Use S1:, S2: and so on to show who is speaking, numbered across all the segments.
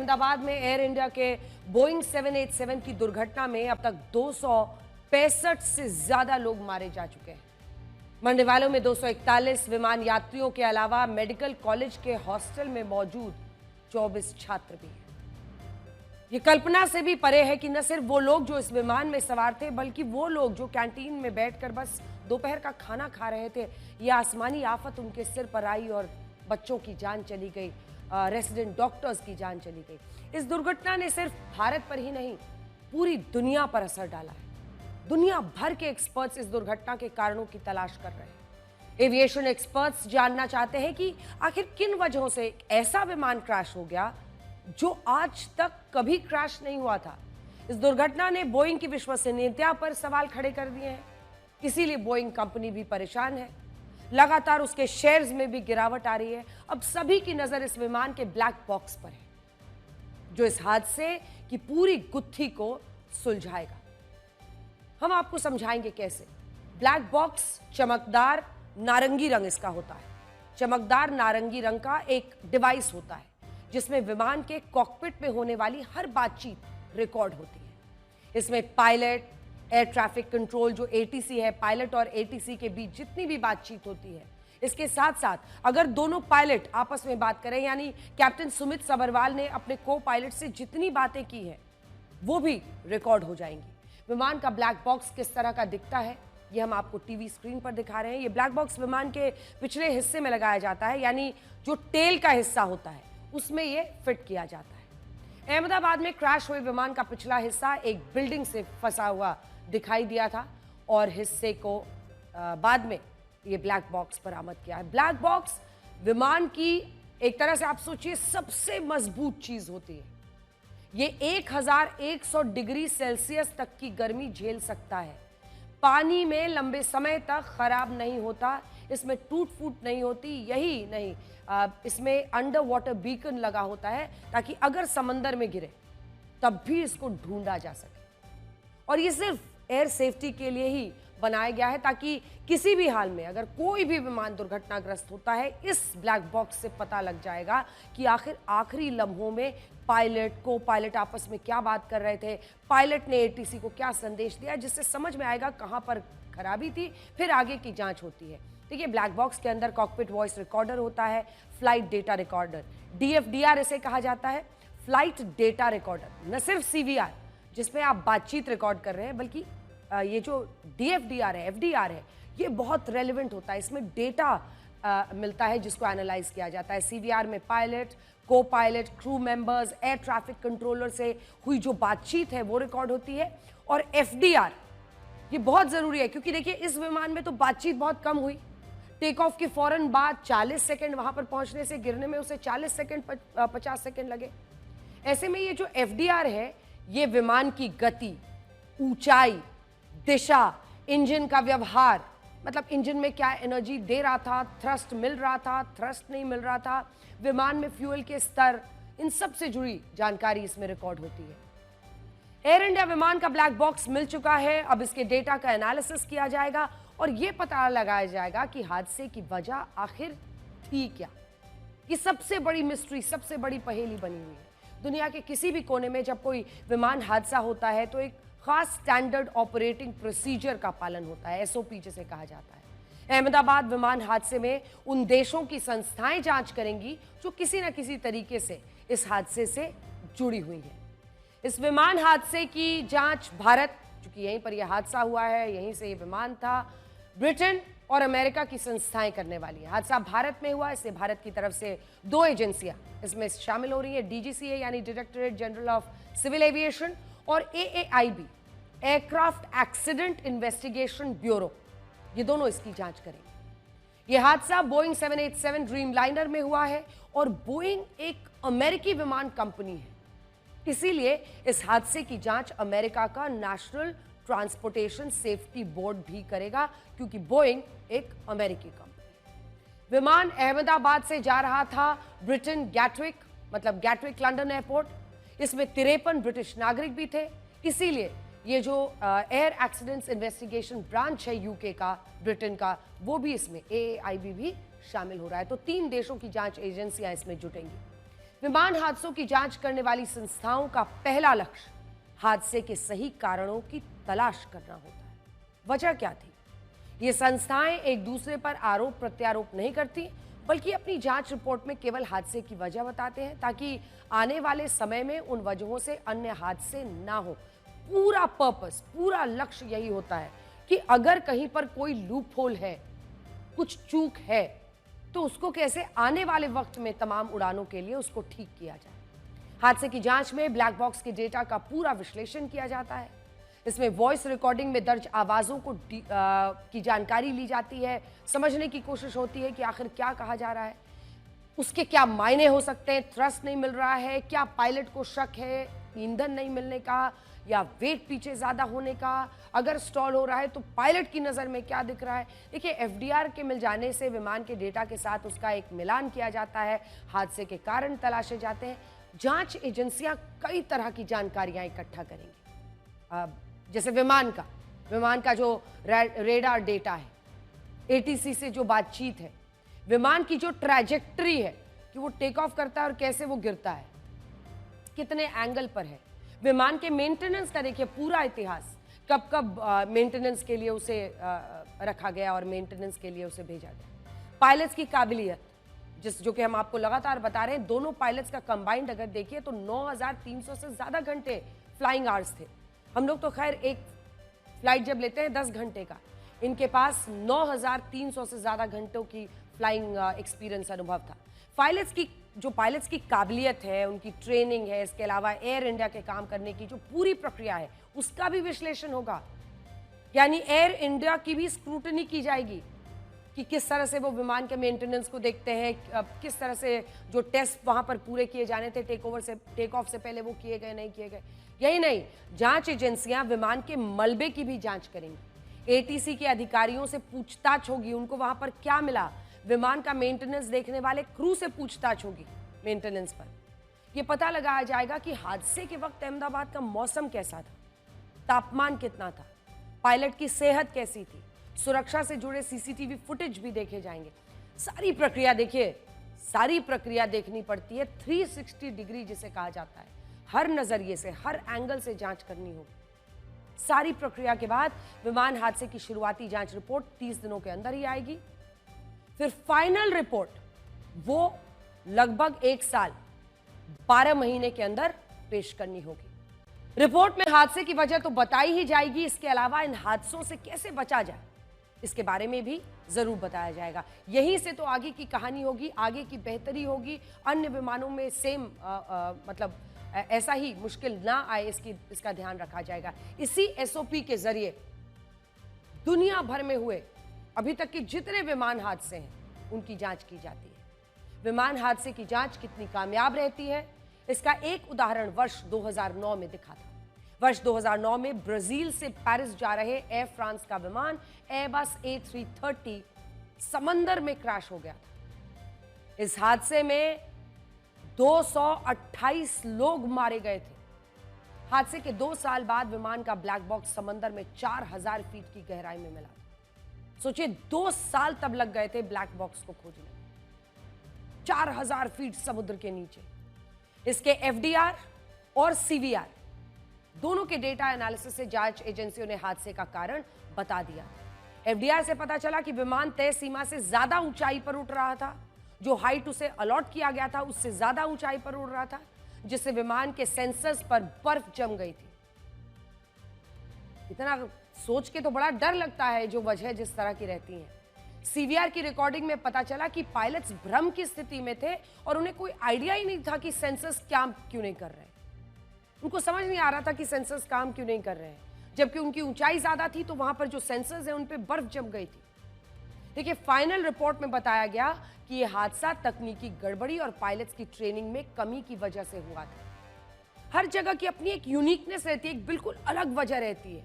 S1: अहमदाबाद में air India के Boeing 787 की दुर्घटना में अब तक 265 से ज्यादा लोग मारे जा चुके हैं। मरने वालों में 241 विमान यात्रियों के अलावा मेडिकल कॉलेज के हॉस्टल में मौजूद 24 छात्र भी हैं। ये कल्पना से भी परे है कि न सिर्फ वो लोग जो इस विमान में सवार थे, बल्कि वो लोग जो कैंटीन में बैठकर बस दोपहर का खाना खा रहे थे, ये आसमानी आफत उनके सिर पर आई और बच्चों की जान चली गई, रेसिडेंट डॉक्टर्स की जान चली गई। इस दुर्घटना ने सिर्फ भारत पर ही नहीं, पूरी दुनिया पर असर डाला है। दुनिया भर के एक्सपर्ट्स इस दुर्घटना के कारणों की तलाश कर रहे हैं। एविएशन एक्सपर्ट्स जानना चाहते हैं कि आखिर किन वजहों से ऐसा विमान क्रैश हो गया जो आज तक कभी क्रैश नहीं हुआ था। इस दुर्घटना ने बोइंग की विश्वसनीयता पर सवाल खड़े कर दिए हैं, इसीलिए बोइंग कंपनी भी परेशान है। लगातार उसके शेयर्स में भी गिरावट आ रही है। अब सभी की नजर इस विमान के ब्लैक बॉक्स पर है, जो इस हादसे की पूरी गुत्थी को सुलझाएगा। हम आपको समझाएंगे कैसे। ब्लैक बॉक्स चमकदार नारंगी रंग इसका होता है। चमकदार नारंगी रंग का एक डिवाइस होता है जिसमें विमान के कॉकपिट में होने वाली हर बातचीत रिकॉर्ड होती है। इसमें पायलट, एयर ट्रैफिक कंट्रोल जो एटीसी है, पायलट और एटीसी के बीच जितनी भी बातचीत होती है, इसके साथ साथ अगर दोनों पायलट आपस में बात करें, यानी कैप्टन सुमित सबरवाल ने अपने को पायलट से जितनी बातें की हैं वो भी रिकॉर्ड हो जाएंगी। विमान का ब्लैक बॉक्स किस तरह का दिखता है ये हम आपको टीवी स्क्रीन पर दिखा रहे हैं। ये ब्लैक बॉक्स विमान के पिछले हिस्से में लगाया जाता है, यानी जो टेल का हिस्सा होता है उसमें ये फिट किया जाता है। अहमदाबाद में क्रैश हुए विमान का पिछला हिस्सा एक बिल्डिंग से फंसा हुआ दिखाई दिया था और हिस्से को बाद में ये ब्लैक बॉक्स बरामद किया है। ब्लैक बॉक्स विमान की एक तरह से आप सोचिए सबसे मजबूत चीज होती है। ये 1100 डिग्री सेल्सियस तक की गर्मी झेल सकता है। पानी में लंबे समय तक खराब नहीं होता, इसमें टूट फूट नहीं होती। यही नहीं, इसमें अंडर वाटर बीकन लगा होता है ताकि अगर समंदर में गिरे तब भी इसको ढूंढा जा सके। और ये सिर्फ एयर सेफ्टी के लिए ही बनाया गया है ताकि किसी भी हाल में अगर कोई भी विमान दुर्घटनाग्रस्त होता है, इस ब्लैक बॉक्स से पता लग जाएगा कि आखिर आखिरी लम्हों में पायलट को पायलट आपस में क्या बात कर रहे थे, पायलट ने एटीसी को क्या संदेश दिया, जिससे समझ में आएगा कहां पर खराबी थी। फिर आगे की जांच होती है। देखिए, ब्लैक बॉक्स के अंदर कॉकपिट वॉइस रिकॉर्डर होता है, फ्लाइट डेटा रिकॉर्डर, डीएफडीआर इसे कहा जाता है, फ्लाइट डेटा रिकॉर्डर। न सिर्फ सीवीआर जिसमें आप बातचीत रिकॉर्ड कर रहे हैं, बल्कि ये जो डीएफडीआर है, एफडीआर है, ये बहुत रेलेवेंट होता है। इसमें डेटा मिलता है जिसको एनालाइज किया जाता है। सीवीआर में पायलट, को pilot, crew members, air traffic controller से हुई जो बातचीत है वो रिकॉर्ड होती है। और एफडीआर ये बहुत जरूरी है क्योंकि देखिए इस विमान में तो बातचीत बहुत कम हुई। टेक ऑफ के फौरन बाद 40 सेकंड वहां पर पहुंचने से गिरने में उसे 40 सेकंड 50 सेकंड लगे। ऐसे में ये जो एफडीआर है ये विमान की गति, ऊंचाई, दिशा, इंजन का व्यवहार, मतलब इंजन में क्या एनर्जी दे रहा था, थ्रस्ट मिल रहा था, थ्रस्ट नहीं मिल रहा था, विमान में फ्यूल के स्तर, इन सब से जुड़ी जानकारी इसमें रिकॉर्ड होती है। एयर इंडिया विमान का ब्लैक बॉक्स मिल चुका है। अब इसके डेटा का एनालिसिस किया जाएगा और यह पता लगाया जाएगा कि हादसे की वजह आखिर थी क्या। ये सबसे बड़ी मिस्ट्री, सबसे बड़ी पहेली बनी हुई है। दुनिया के किसी भी कोने में जब कोई विमान हादसा होता है तो एक खास स्टैंडर्ड ऑपरेटिंग प्रोसीजर का पालन होता है, एसओपी जिसे कहा जाता है। अहमदाबाद विमान हादसे में उन देशों की संस्थाएं जांच करेंगी जो किसी न किसी तरीके से इस हादसे से जुड़ी हुई है। इस विमान हादसे की जांच भारत, चूंकि यहीं पर यह हादसा हुआ है, यहीं से ये विमान था, ब्रिटेन और अमेरिका की संस्थाएं करने वाली है। हादसा भारत में हुआ, इससे भारत की तरफ से 2 एजेंसियां इसमें शामिल हो रही है, डीजीसीए यानी directorate general of civil aviation और AAIB aircraft accident investigation bureau, ये दोनों इसकी जांच करेंगे। यह हादसा बोइंग 787 ड्रीमलाइनर में हुआ है और बोइंग एक अमेरिकी विमान कंपनी है, इसीलिए इस हादसे की जांच अमेरिका का नेशनल ट्रांसपोर्टेशन सेफ्टी बोर्ड भी करेगा क्योंकि बोइंग एक अमेरिकी कंपनी है। विमान अहमदाबाद से जा रहा था ब्रिटेन गैटविक, मतलब गैटविक लंदन एयरपोर्ट। इसमें 53 ब्रिटिश नागरिक भी थे, इसीलिए ये जो एयर एक्सीडेंट्स इन्वेस्टिगेशन ब्रांच है यूके का, ब्रिटेन का, वो भी इसमें एएआईबी भी शामिल हो रहा है। तो 3 देशों की जांच एजेंसियां इसमें जुटेंगी। विमान हादसों की जांच करने वाली संस्थाओं का पहला लक्ष्य हादसे के सही कारणों की तलाश करना होता है। वजह क्या थी? ये संस्थाएं एक दूसरे पर आरोप प्रत्यारोप नहीं करती, बल्कि अपनी जांच रिपोर्ट में केवल हादसे की वजह बताते हैं, ताकि आने वाले समय में उन वजहों से अन्य हादसे ना हो। पूरा पर्पस, पूरा लक्ष्य यही होता है कि अगर कहीं पर कोई लूप होल है, कुछ चूक है, तो उसको कैसे आने वाले वक्त में तमाम उड़ानों के लिए उसको ठीक किया जाए। हादसे की जांच में ब्लैक बॉक्स के डेटा का पूरा विश्लेषण किया जाता है। इसमें वॉइस रिकॉर्डिंग में दर्ज आवाजों को की जानकारी ली जाती है, समझने की कोशिश होती है कि आखिर क्या कहा जा रहा है, उसके क्या मायने हो सकते हैं। थ्रस्ट नहीं मिल रहा है, क्या पायलट को शक है ईंधन नहीं मिलने का, या वेट पीछे ज्यादा होने का, अगर स्टॉल हो रहा है तो पायलट की नजर में क्या दिख रहा है। देखिए, एफडीआर के मिल जाने से विमान के डेटा के साथ उसका एक मिलान किया जाता है, हादसे के कारण तलाशे जाते हैं। जांच एजेंसियां कई तरह की जानकारियां इकट्ठा करेंगी, जैसे विमान का जो रेडार डेटा है, एटीसी से जो बातचीत है, विमान की जो ट्रैजेक्टरी है कि वो टेक ऑफ करता है और कैसे वो गिरता है, कितने एंगल पर है, विमान के मेंटेनेंस का देखिए पूरा इतिहास, कब कब मेंटेनेंस के लिए उसे रखा गया और मेंटेनेंस के लिए उसे भेजा गया। पायलट्स की काबिलियत, जो कि हम आपको लगातार बता रहे हैं, दोनों पायलट्स का कंबाइंड अगर देखिए तो 9300 से ज्यादा घंटे फ्लाइंग आवर्स थे। हम लोग तो खैर एक फ्लाइट जब लेते हैं 10 घंटे का, इनके पास 9300 से ज्यादा घंटों की फ्लाइंग एक्सपीरियंस अनुभव था। पायलट्स की काबिलियत है, उनकी ट्रेनिंग है, इसके अलावा एयर इंडिया के काम करने की जो पूरी प्रक्रिया है उसका भी विश्लेषण होगा। यानी एयर इंडिया की भी स्क्रूटनी की जाएगी कि किस तरह से वो विमान के मेंटेनेंस को देखते हैं, किस तरह से जो टेस्ट वहां पर पूरे किए जाने थे टेक ऑफ से पहले वो किए गए नहीं किए गए। यही नहीं, जांच एजेंसियां विमान के मलबे की भी जांच करेंगी, एटीसी के अधिकारियों से पूछताछ होगी, उनको वहां पर क्या मिला, विमान का मेंटेनेंस देखने वाले क्रू से पूछताछ होगी मेंटेनेंस पर। यह पता लगाया जाएगा कि हादसे के वक्त अहमदाबाद का मौसम कैसा था, तापमान कितना था, पायलट की सेहत कैसी थी, सुरक्षा से जुड़े सीसीटीवी फुटेज भी देखे जाएंगे। सारी प्रक्रिया देखिए, सारी प्रक्रिया देखनी पड़ती है, 360 डिग्री जिसे कहा जाता है, हर नजरिए से, हर एंगल से जांच करनी होगी। सारी प्रक्रिया के बाद विमान हादसे की शुरुआती जांच रिपोर्ट 30 दिनों के अंदर ही आएगी। फिर फाइनल रिपोर्ट वो लगभग 1 साल 12 महीने के अंदर पेश करनी होगी। रिपोर्ट में हादसे की वजह तो बताई ही जाएगी, इसके अलावा इन हादसों से कैसे बचा जाए इसके बारे में भी जरूर बताया जाएगा। यहीं से तो आगे की कहानी होगी, आगे की बेहतरी होगी, अन्य विमानों में सेम मतलब ऐसा ही मुश्किल ना आए इसका ध्यान रखा जाएगा। इसी एसओपी के जरिए दुनिया भर में हुए अभी तक के जितने विमान हादसे हैं उनकी जांच की जाती है। विमान हादसे की जांच कितनी कामयाब रहती है, इसका एक उदाहरण वर्ष 2009 में दिखा था। वर्ष 2009 में ब्राजील से पेरिस जा रहे एयर फ्रांस का विमान एयरबस A330 समंदर में क्रैश हो गया था। इस हादसे में 228 लोग मारे गए थे। हादसे के 2 साल बाद विमान का ब्लैक बॉक्स समंदर में 4000 फीट की गहराई में मिला। सोचिए, 2 साल तब लग गए थे ब्लैक बॉक्स को खोजने में, 4000 फीट समुद्र के नीचे। इसके एफडीआर और सीवीआर दोनों के डेटा एनालिसिस से जांच एजेंसियों ने हादसे का कारण बता दिया। एफडीआर से पता चला कि विमान तय सीमा से ज्यादा ऊंचाई पर उड़ रहा था, जो हाइट उसे अलॉट किया गया था उससे ज्यादा ऊंचाई पर उड़ रहा था, जिससे विमान के सेंसर्स पर बर्फ जम गई थी। इतना सोच के तो बड़ा डर लगता है जो वजह जिस तरह की रहती है। सीवीआर की रिकॉर्डिंग में पता चला कि पायलट्स भ्रम की स्थिति में थे और उन्हें कोई आइडिया ही नहीं था कि सेंसर्स काम क्यों नहीं कर रहे। उनको समझ नहीं आ रहा था कि सेंसर्स काम क्यों नहीं कर रहे हैं, जबकि उनकी ऊंचाई ज्यादा थी तो वहां पर जो सेंसर्स हैं उन पे बर्फ जम गई थी। देखिए, फाइनल रिपोर्ट में बताया गया कि यह हादसा तकनीकी गड़बड़ी और पायलट्स की ट्रेनिंग में कमी की वजह से हुआ था। हर जगह की अपनी एक यूनिकनेस रहती है, एक बिल्कुल अलग वजह रहती है।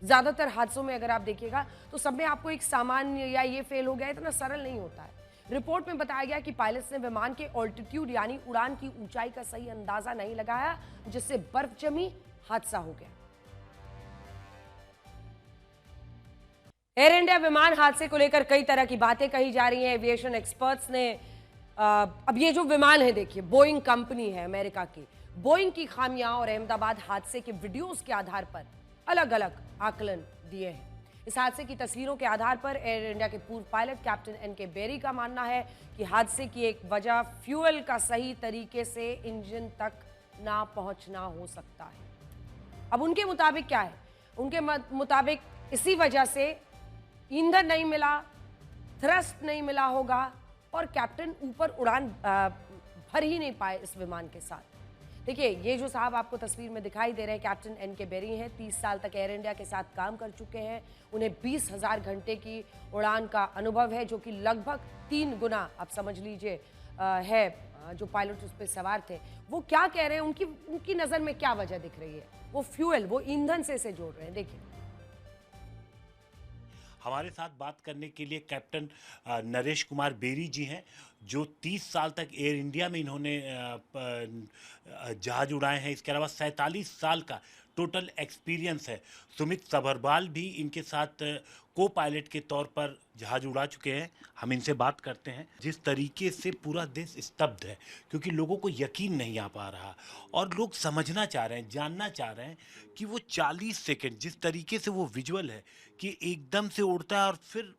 S1: ज्यादातर हादसों में अगर आप देखिएगा तो सब में आपको एक सामान्य या ये फेल हो गया इतना सरल नहीं होता है। रिपोर्ट में बताया गया कि पायलट्स ने विमान के ऑल्टीट्यूड यानी उड़ान की ऊंचाई का सही अंदाजा नहीं लगाया, जिससे बर्फ जमी, हादसा हो गया। एयर इंडिया विमान हादसे को लेकर कई तरह की बातें कही जा रही हैं। एविएशन एक्सपर्ट्स ने अब ये जो विमान है, देखिए बोइंग कंपनी है अमेरिका की, बोइंग की खामियां और अहमदाबाद हादसे के वीडियोस के आधार पर अलग अलग आकलन दिए हैं। इस हादसे की तस्वीरों के आधार पर एयर इंडिया के पूर्व पायलट कैप्टन एनके बेरी का मानना है कि हादसे की एक वजह फ्यूल का सही तरीके से इंजन तक ना पहुंचना हो सकता है। अब उनके मुताबिक क्या है? उनके मुताबिक इसी वजह से ईंधन नहीं मिला, थ्रस्ट नहीं मिला होगा और कैप्टन ऊपर उड़ान भर ही नहीं पाए इस विमान के साथ। देखिए, ये जो साहब आपको तस्वीर में दिखाई दे रहे हैं कैप्टन एनके बेरी हैं। 30 साल तक एयर इंडिया के साथ काम कर चुके हैं। उन्हें 20,000 घंटे की उड़ान का अनुभव है, जो कि लगभग 3 गुना आप समझ लीजिए है जो पायलट उस पर सवार थे। वो क्या कह रहे हैं, उनकी नज़र में क्या वजह दिख रही है? वो फ्यूल, वो ईंधन से इसे जोड़ रहे हैं। देखिए,
S2: हमारे साथ बात करने के लिए कैप्टन नरेश कुमार बेरी जी हैं, जो 30 साल तक एयर इंडिया में इन्होंने जहाज उड़ाए हैं। इसके अलावा 47 साल का टोटल एक्सपीरियंस है। सुमित सबरवाल भी इनके साथ को पायलट के तौर पर जहाज उड़ा चुके हैं। हम इनसे बात करते हैं। जिस तरीके से पूरा देश स्तब्ध है, क्योंकि लोगों को यकीन नहीं आ पा रहा और लोग समझना चाह रहे हैं, जानना चाह रहे हैं कि वो 40 सेकंड जिस तरीके से वो विजुअल है कि एकदम से उड़ता है और फिर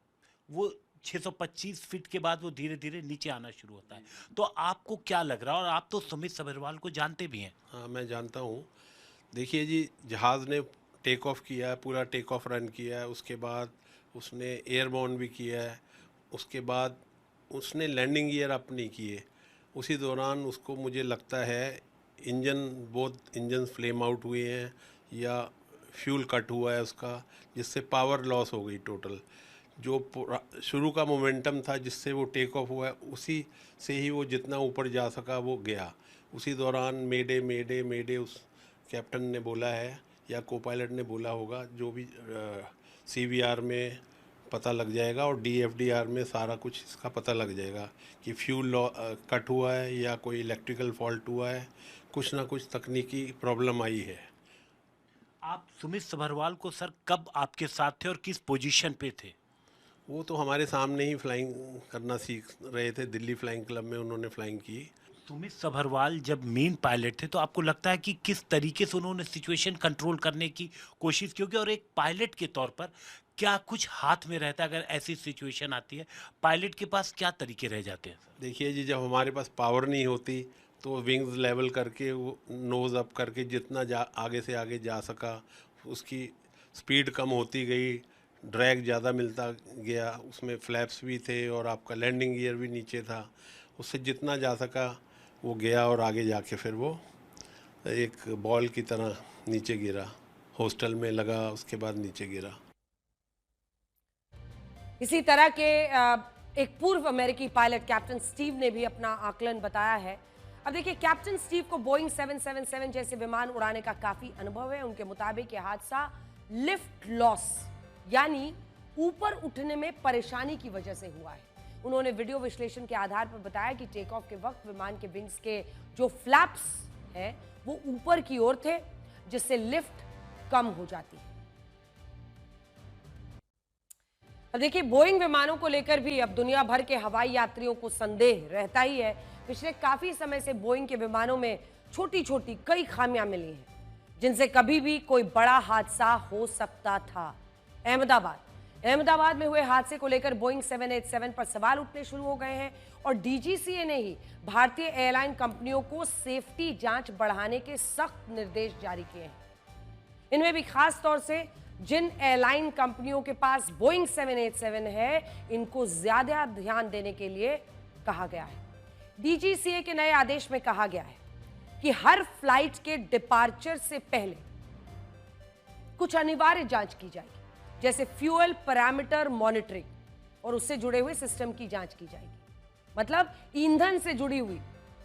S2: वो 625 फीट के बाद वो धीरे धीरे नीचे आना शुरू होता है। तो आपको क्या लग रहा है? और आप तो सुमित सबरवाल को जानते भी हैं।
S3: हाँ, मैं जानता हूँ। देखिए जी, जहाज़ ने टेक ऑफ किया है, पूरा टेक ऑफ रन किया है, उसके बाद उसने एयरबॉर्न भी किया है, उसके बाद उसने लैंडिंग गियर अप नहीं किए। उसी दौरान उसको मुझे लगता है बहुत इंजन फ्लेम आउट हुए हैं या फ्यूल कट हुआ है उसका, जिससे पावर लॉस हो गई टोटल। जो शुरू का मोमेंटम था जिससे वो टेक ऑफ हुआ है, उसी से ही वो जितना ऊपर जा सका वो गया। उसी दौरान मेडे मेडे मेडे उस कैप्टन ने बोला है या को पायलट ने बोला होगा, जो भी CVR में पता लग जाएगा और DFDR में सारा कुछ इसका पता लग जाएगा कि फ्यूल कट हुआ है या कोई इलेक्ट्रिकल फॉल्ट हुआ है, कुछ ना कुछ तकनीकी प्रॉब्लम आई है।
S2: आप सुमित सबरवाल को सर कब आपके साथ थे और किस पोजीशन पे थे?
S3: वो तो हमारे सामने ही फ्लाइंग करना सीख रहे थे। दिल्ली फ्लाइंग क्लब में उन्होंने फ्लाइंग की।
S2: सुमित सबरवाल जब मेन पायलट थे, तो आपको लगता है कि किस तरीके से उन्होंने सिचुएशन कंट्रोल करने की कोशिश की होगी? और एक पायलट के तौर पर क्या कुछ हाथ में रहता है अगर ऐसी सिचुएशन आती है? पायलट के पास क्या तरीके रह जाते हैं सर?
S3: देखिए जी, जब हमारे पास पावर नहीं होती तो विंग्स लेवल करके वो नोज़ अप करके जितना आगे से आगे जा सका, उसकी स्पीड कम होती गई, ड्रैग ज़्यादा मिलता गया। उसमें फ्लैप्स भी थे और आपका लैंडिंग गियर भी नीचे था। उससे जितना जा सका वो गया और आगे जाके फिर वो एक बॉल की तरह नीचे गिरा, हॉस्टल में लगा, उसके बाद नीचे गिरा।
S1: इसी तरह के एक पूर्व अमेरिकी पायलट कैप्टन स्टीव ने भी अपना आकलन बताया है। अब देखिए, कैप्टन स्टीव को बोइंग 777 जैसे विमान उड़ाने का काफी अनुभव है। उनके मुताबिक यह हादसा लिफ्ट लॉस यानी ऊपर उठने में परेशानी की वजह से हुआ है। उन्होंने वीडियो विश्लेषण के आधार पर बताया कि टेक ऑफ के वक्त विमान के विंग्स के जो फ्लैप्स हैं वो ऊपर की ओर थे, जिससे लिफ्ट कम हो जाती है। अब देखिए, बोइंग विमानों को लेकर भी अब दुनिया भर के हवाई यात्रियों को संदेह रहता ही है। पिछले काफी समय से बोइंग के विमानों में छोटी छोटी कई खामियां मिली हैं, जिनसे कभी भी कोई बड़ा हादसा हो सकता था। अहमदाबाद में हुए हादसे को लेकर बोइंग 787 पर सवाल उठने शुरू हो गए हैं और DGCA ने ही भारतीय एयरलाइन कंपनियों को सेफ्टी जांच बढ़ाने के सख्त निर्देश जारी किए हैं। इनमें भी खास तौर से जिन एयरलाइन कंपनियों के पास बोइंग 787 है, इनको ज्यादा ध्यान देने के लिए कहा गया है। DGCA के नए आदेश में कहा गया है कि हर फ्लाइट के डिपार्चर से पहले कुछ अनिवार्य जांच की जाएगी, जैसे फ्यूल पैरामीटर मॉनिटरिंग और उससे जुड़े हुए सिस्टम की जांच की जाएगी। मतलब ईंधन से जुड़ी हुई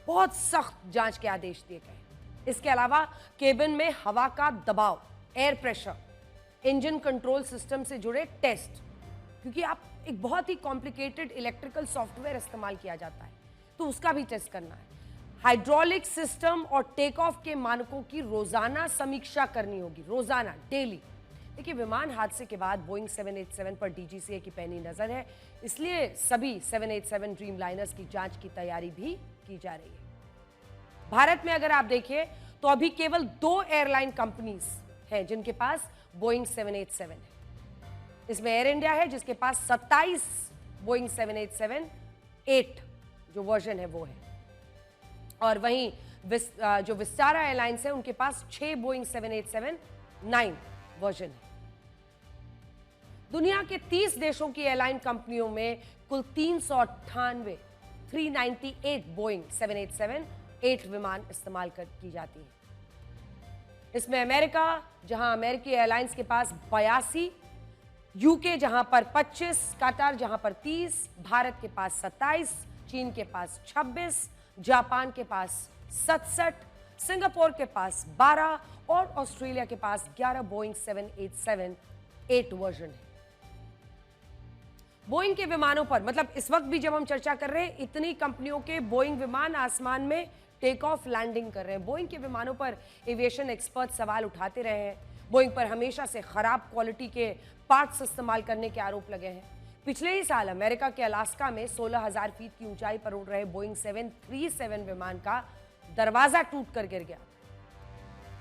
S1: बहुत सख्त जांच के आदेश दिए गए। इसके अलावा केबिन में हवा का दबाव, air pressure, engine control system से जुड़े टेस्ट, क्योंकि आप एक बहुत ही कॉम्प्लिकेटेड इलेक्ट्रिकल सॉफ्टवेयर इस्तेमाल किया जाता है, तो उसका भी टेस्ट करना है। हाइड्रोलिक सिस्टम और टेक ऑफ के मानकों की रोजाना समीक्षा करनी होगी, रोजाना, डेली। देखिए, विमान हादसे के बाद बोइंग 787 पर डीजीसीए की पैनी नजर है, इसलिए सभी 787 ड्रीम लाइनर्स की जांच की तैयारी भी की जा रही है। भारत में अगर आप देखिए तो अभी केवल 2 एयरलाइन कंपनीज हैं जिनके पास बोइंग 787 है। इसमें एयर इंडिया है जिसके पास 27 बोइंग 787-8 जो वर्जन है वो है, और वहीं जो विस्टारा एयरलाइंस है उनके पास 6 बोइंग 787-9 वर्जन है। दुनिया के 30 देशों की एयरलाइन कंपनियों में कुल 398 बोइंग 787-8 विमान इस्तेमाल की जाती है। इसमें अमेरिका, जहां अमेरिकी एयरलाइंस के पास 82, यूके जहां पर 25, कतर जहां पर 30, भारत के पास 27, चीन के पास 26, जापान के पास 67, सिंगापुर के पास 12 और ऑस्ट्रेलिया के पास 11 बोइंग 787-8 वर्जन है। बोइंग के विमानों पर, मतलब इस वक्त भी जब हम चर्चा कर रहे हैं, इतनी कंपनियों के बोइंग विमान आसमान में टेक ऑफ लैंडिंग कर रहे हैं। बोइंग के विमानों पर एविएशन एक्सपर्ट सवाल उठाते रहे हैं। बोइंग पर हमेशा से खराब क्वालिटी के पार्ट्स इस्तेमाल करने के आरोप लगे हैं। पिछले ही साल अमेरिका के अलास्का में 16,000 फीट की ऊंचाई पर उड़ रहे बोइंग 737 विमान का दरवाजा टूटकर गिर गया।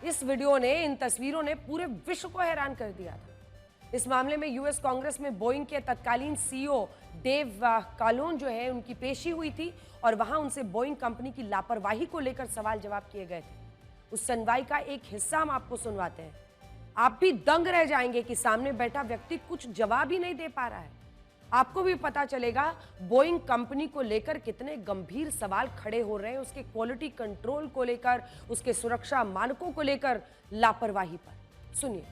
S1: इस वीडियो ने, इन तस्वीरों ने पूरे विश्व को हैरान कर दिया था। इस मामले में यूएस कांग्रेस में बोइंग के तत्कालीन सीईओ डेव कालोन जो है उनकी पेशी हुई थी और वहां उनसे बोइंग कंपनी की लापरवाही को लेकर सवाल जवाब किए गए थे। उस सुनवाई का एक हिस्सा हम आपको सुनवाते हैं। आप भी दंग रह जाएंगे कि सामने बैठा व्यक्ति कुछ जवाब ही नहीं दे पा रहा है। आपको भी पता चलेगा बोइंग कंपनी को लेकर कितने गंभीर सवाल खड़े हो रहे हैं, उसके क्वालिटी कंट्रोल को लेकर, उसके सुरक्षा मानकों को लेकर लापरवाही पर। सुनिए।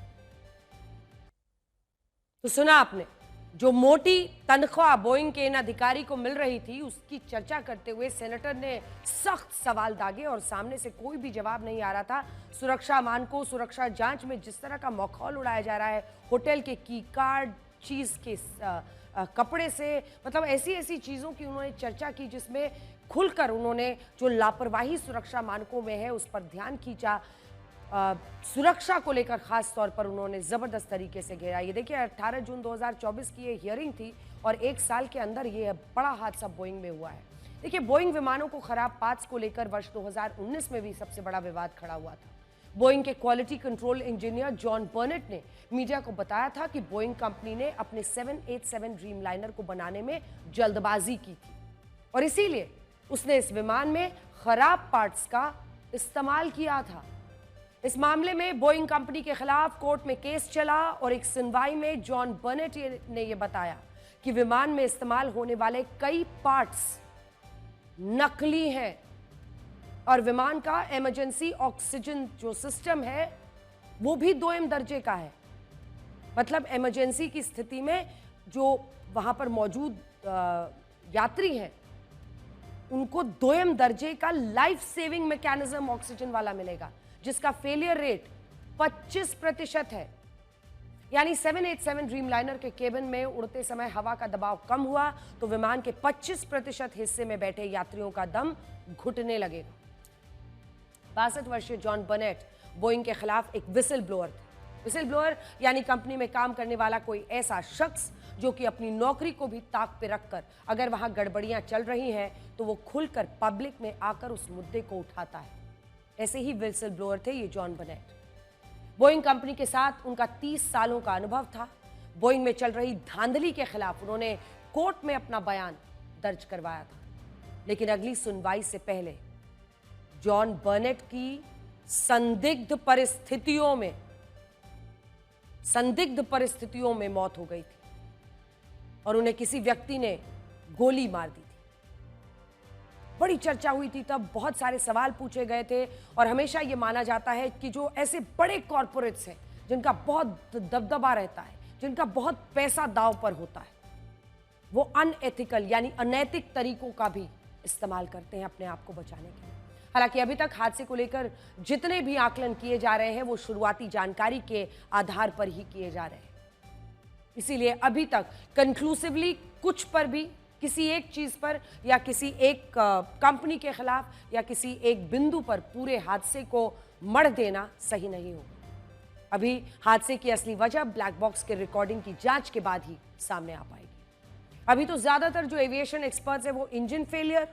S1: तो सुना आपने, जो मोटी तनख्वाह बोइंग के इन अधिकारी को मिल रही थी उसकी चर्चा करते हुए सेनेटर ने सख्त सवाल दागे और सामने से कोई भी जवाब नहीं आ रहा था। सुरक्षा मानकों, सुरक्षा जांच में जिस तरह का मखौल उड़ाया जा रहा है, होटल के की कार्ड, चीज के कपड़े से, मतलब ऐसी ऐसी चीजों की उन्होंने चर्चा की जिसमें खुलकर उन्होंने जो लापरवाही सुरक्षा मानकों में है उस पर ध्यान खींचा। सुरक्षा को लेकर खास तौर पर उन्होंने जबरदस्त तरीके से घेरा। ये देखिए, 18 जून 2024 की ये हियरिंग थी और एक साल के अंदर ये बड़ा हादसा बोइंग में हुआ है। देखिए, बोइंग विमानों को खराब पार्ट्स को लेकर वर्ष 2019 में भी सबसे बड़ा विवाद खड़ा हुआ था। बोइंग के क्वालिटी कंट्रोल इंजीनियर जॉन बर्नेट ने मीडिया को बताया था कि बोइंग कंपनी ने अपने 787 ड्रीम लाइनर को बनाने में जल्दबाजी की थी और इसीलिए उसने इस विमान में खराब पार्ट्स का इस्तेमाल किया था। इस मामले में बोइंग कंपनी के खिलाफ कोर्ट में केस चला और एक सुनवाई में जॉन बर्नेट ने यह बताया कि विमान में इस्तेमाल होने वाले कई पार्ट्स नकली हैं और विमान का इमरजेंसी ऑक्सीजन जो सिस्टम है वो भी 2M दर्जे का है। मतलब इमरजेंसी की स्थिति में जो वहां पर मौजूद यात्री हैं उनको 2M दर्जे का लाइफ सेविंग मैकेनिज्म ऑक्सीजन वाला मिलेगा, जिसका फेलियर रेट 25% है। यानी 787 ड्रीम लाइनर के केबिन में उड़ते समय हवा का दबाव कम हुआ तो विमान के 25% हिस्से में बैठे यात्रियों का दम घुटने लगेगा। 62 वर्षीय जॉन बर्नेट बोइंग के खिलाफ एक विसल ब्लोअर थे। विसल ब्लोअर यानी कंपनी में काम करने वाला कोई ऐसा शख्स जो कि अपनी नौकरी को भी ताक पे रखकर अगर वहां गड़बड़ियां चल रही हैं तो वो खुलकर पब्लिक में आकर उस मुद्दे को उठाता है। ऐसे ही विसल ब्लोअर थे ये जॉन बर्नेट। बोइंग कंपनी के साथ उनका 30 सालों का अनुभव था। बोइंग में चल रही धांधली के खिलाफ उन्होंने कोर्ट में अपना बयान दर्ज करवाया था, लेकिन अगली सुनवाई से पहले जॉन बर्नेट की संदिग्ध परिस्थितियों में मौत हो गई थी और उन्हें किसी व्यक्ति ने गोली मार दी थी। बड़ी चर्चा हुई थी, तब बहुत सारे सवाल पूछे गए थे और हमेशा ये माना जाता है कि जो ऐसे बड़े कॉरपोरेट्स हैं जिनका बहुत दबदबा रहता है, जिनका बहुत पैसा दांव पर होता है, वो अनएथिकल यानी अनैतिक तरीकों का भी इस्तेमाल करते हैं अपने आप को बचाने के लिए। हालांकि अभी तक हादसे को लेकर जितने भी आकलन किए जा रहे हैं वो शुरुआती जानकारी के आधार पर ही किए जा रहे हैं। इसीलिए अभी तक कंक्लूसिवली कुछ पर भी, किसी एक चीज पर या किसी एक कंपनी के खिलाफ या किसी एक बिंदु पर पूरे हादसे को मढ़ देना सही नहीं होगा। अभी हादसे की असली वजह ब्लैक बॉक्स के रिकॉर्डिंग की जांच के बाद ही सामने आ पाएगी। अभी तो ज्यादातर जो एविएशन एक्सपर्ट्स है वो इंजन फेलियर,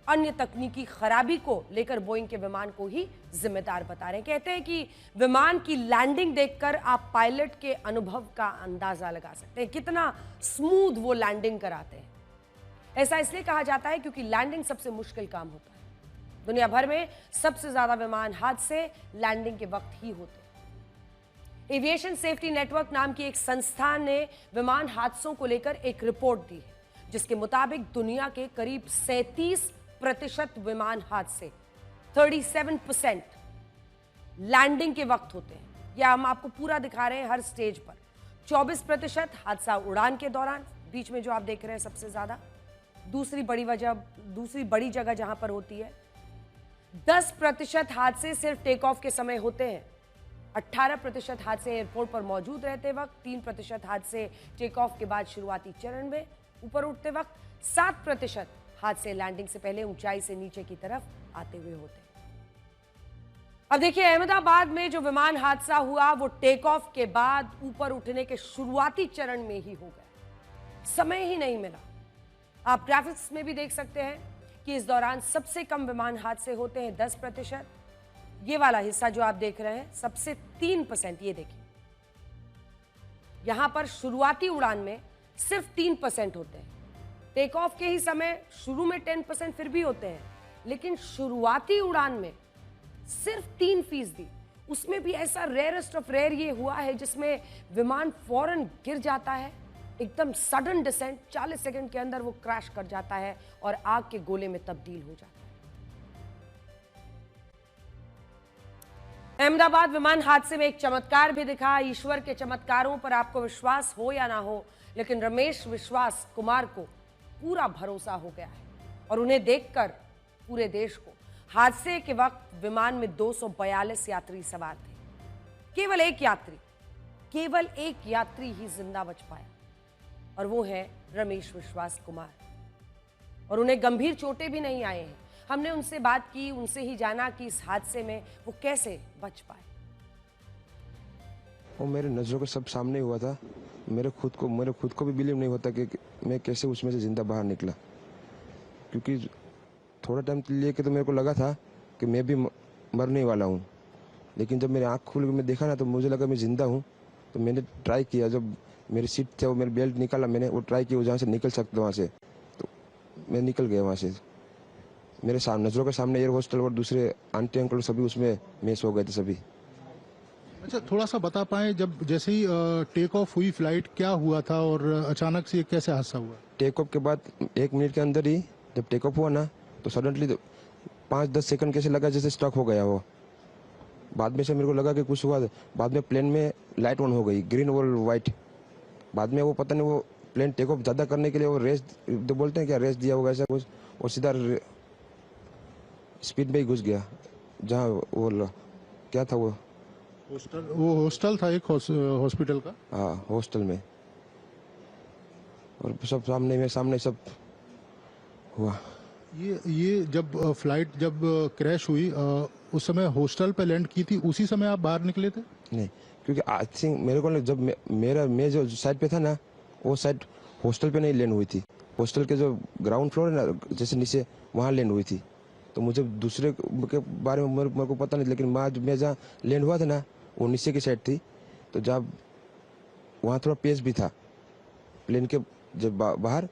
S1: अन्य तकनीकी खराबी को लेकर बोइंग के विमान को ही जिम्मेदार बता रहे हैं। कहते हैं कि विमान की लैंडिंग देखकर आप पायलट के अनुभव का अंदाजा लगा सकते हैं, कितना स्मूथ वो लैंडिंग कराते हैं। ऐसा इसलिए कहा जाता है क्योंकि लैंडिंग सबसे मुश्किल काम होता है। दुनिया भर में सबसे ज्यादा विमान हादसे लैंडिंग के वक्त ही होते हैं। एविएशन सेफ्टी नेटवर्क नाम की एक संस्था ने विमान हादसों को लेकर एक रिपोर्ट दी है, जिसके मुताबिक दुनिया के करीब 37% विमान हादसे 37% लैंडिंग के वक्त होते हैं। यह हम आपको पूरा दिखा रहे हैं हर स्टेज पर। 24% हादसा उड़ान के दौरान, बीच में जो आप देख रहे हैं सबसे ज्यादा। दूसरी बड़ी जगह जहां पर होती है। 10% हादसे सिर्फ टेक ऑफ के समय होते हैं। 18% हादसे एयरपोर्ट पर मौजूद रहते वक्त, 3% हादसे टेक ऑफ के बाद शुरुआती चरण में ऊपर उठते वक्त, 7% हादसे लैंडिंग से पहले ऊंचाई से नीचे की तरफ आते हुए होते हैं। अब देखिए, अहमदाबाद में जो विमान हादसा हुआ वो टेक ऑफ के बाद ऊपर उठने के शुरुआती चरण में ही हो गया, समय ही नहीं मिला। आप ग्राफिक्स में भी देख सकते हैं कि इस दौरान सबसे कम विमान हादसे होते हैं 10%। ये वाला हिस्सा जो आप देख रहे हैं सबसे 3%। ये देखिए, यहां पर शुरुआती उड़ान में सिर्फ 3% होते हैं। टेक ऑफ के ही समय शुरू में 10% फिर भी होते हैं, लेकिन शुरुआती उड़ान में सिर्फ 3%। उसमें भी ऐसा रेयरेस्ट ऑफ रेयर ये हुआ है जिसमें विमान फौरन गिर जाता है, एकदम सडन डिसेंट, 40 सेकंड के अंदर वो क्रैश कर जाता है और आग के गोले में तब्दील हो जाता है। अहमदाबाद विमान हादसे में एक चमत्कार भी दिखा। ईश्वर के चमत्कारों पर आपको विश्वास हो या ना हो, लेकिन रमेश विश्वास कुमार को पूरा भरोसा हो गया है और उन्हें देखकर पूरे देश को। हादसे के वक्त विमान में 242 यात्री सवार थे। केवल एक यात्री ही जिंदा बच पाया और वो है रमेश विश्वास कुमार, और उन्हें गंभीर चोटें भी नहीं आए हैं। हमने उनसे बात की, उनसे ही जाना कि इस हादसे में वो कैसे बच पाए।
S4: वो मेरे नज़रों के सब सामने हुआ था। मेरे खुद को भी बिलीव नहीं होता कि मैं कैसे उसमें से जिंदा बाहर निकला, क्योंकि थोड़ा टाइम लेके तो मेरे को लगा था कि मैं भी मरने वाला हूँ, लेकिन जब मेरी आँख खुल के मैं देखा ना तो मुझे लगा मैं जिंदा हूँ। तो मैंने ट्राई किया, जब मेरी सीट थे वो मेरी बेल्ट निकाला, मैंने वो ट्राई किया जहाँ से निकल सकता वहाँ से, तो मैं निकल गया वहाँ से। मेरे सामने नज़रों के सामने एयर होस्टल और दूसरे आंटी अंकल सभी उसमें मेस हो गए थे सभी।
S5: अच्छा, थोड़ा सा बता पाएं, जब जैसे ही टेक ऑफ हुई फ्लाइट, क्या हुआ था और अचानक से कैसे हादसा हुआ?
S4: टेक ऑफ के बाद 1 मिनट के अंदर ही जब टेक ऑफ हुआ ना तो सडनली 5-10 सेकंड कैसे लगा जैसे स्टक हो गया वो। बाद में से मेरे को लगा कि कुछ हुआ। बाद में प्लेन में लाइट ऑन हो गई, ग्रीन और वाइट। बाद में वो पता नहीं वो प्लेन टेक ऑफ ज़्यादा करने के लिए वो रेस जो बोलते हैं क्या, रेस दिया होगा ऐसा कुछ, और सीधा स्पीड में ही घुस गया जहाँ वो क्या था वो
S5: हॉस्टल था एक हॉस्पिटल का।
S4: हाँ, हॉस्टल में, और सब सामने सब हुआ।
S5: ये जब फ्लाइट जब क्रैश हुई उस समय हॉस्टल पे लैंड की थी, उसी समय आप बाहर निकले थे?
S4: नहीं, क्योंकि आई थिंक मेरे को जब मैं जो साइड पे था ना, वो साइड हॉस्टल पे नहीं लैंड हुई थी। हॉस्टल के जो ग्राउंड फ्लोर है ना, जैसे नीचे, वहाँ लैंड हुई थी। तो मुझे दूसरे के बारे में मेरे को पता नहीं, लेकिन मैं जहाँ लैंड हुआ था ना वो नीचे की साइड थी। तो जब वहाँ थोड़ा पेस भी था प्लेन के जब बाहर,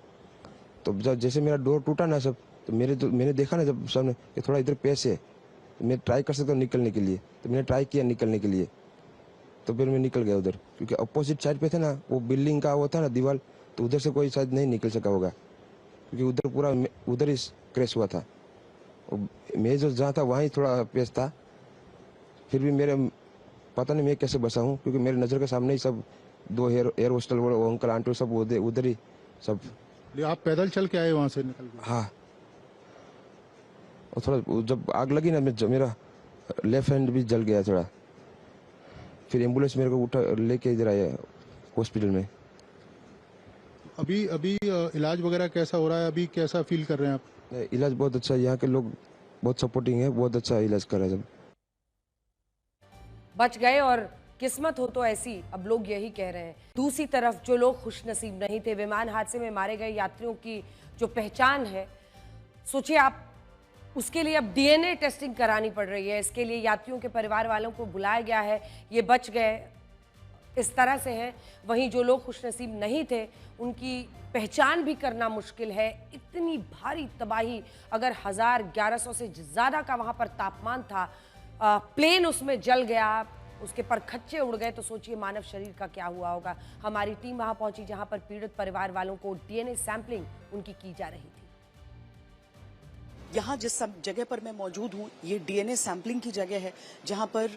S4: तो जब जैसे मेरा डोर टूटा ना सब, तो मैंने देखा ना जब सामने कि थोड़ा इधर पेस है, तो मैं ट्राई कर सकता हूँ निकलने के लिए। तो मैंने ट्राई किया निकलने के लिए, तो फिर मैं निकल गया उधर, क्योंकि अपोजिट साइड पे था ना वो बिल्डिंग का वो था ना दीवार, तो उधर से कोई शायद नहीं निकल सका होगा, क्योंकि उधर पूरा उधर ही क्रैश हुआ था। मैं जो जहाँ था वहाँ थोड़ा पेस था। फिर भी मेरे पता नहीं मैं कैसे बचा हूँ, क्योंकि मेरे नज़र के सामने ही सब 2 एयर होस्टल वो अंकल आंटी सब उधर ही सब।
S5: आप पैदल चल के आए वहाँ से निकल के?
S4: हाँ, और थोड़ा जब आग लगी ना मेरा लेफ्ट हैंड भी जल गया थोड़ा। फिर एम्बुलेंस मेरे को उठा लेके इधर आया हॉस्पिटल में।
S5: अभी इलाज वगैरह कैसा हो रहा है? अभी कैसा फील कर रहे हैं आप?
S4: इलाज बहुत अच्छा है, यहाँ के लोग बहुत सपोर्टिंग है, बहुत अच्छा इलाज कर रहे हैं सब।
S1: बच गए और किस्मत हो तो ऐसी, अब लोग यही कह रहे हैं। दूसरी तरफ जो लोग खुशनसीब नहीं थे, विमान हादसे में मारे गए यात्रियों की जो पहचान है, सोचिए आप, उसके लिए अब डीएनए टेस्टिंग करानी पड़ रही है। इसके लिए यात्रियों के परिवार वालों को बुलाया गया है, ये बच गए, इस तरह से है। वहीं जो लोग खुशनसीब नहीं थे उनकी पहचान भी करना मुश्किल है। इतनी भारी तबाही, अगर 1100 से ज़्यादा का वहाँ पर तापमान था, प्लेन उसमें जल गया, उसके परखच्चे उड़ गए, तो सोचिए मानव शरीर का क्या हुआ होगा। हमारी टीम वहाँ पहुंची जहाँ पर पीड़ित परिवार वालों को डीएनए सैंपलिंग उनकी की जा रही थी।
S6: यहाँ जिस सब जगह पर मैं मौजूद हूँ, ये डीएनए सैंपलिंग की जगह है, जहाँ पर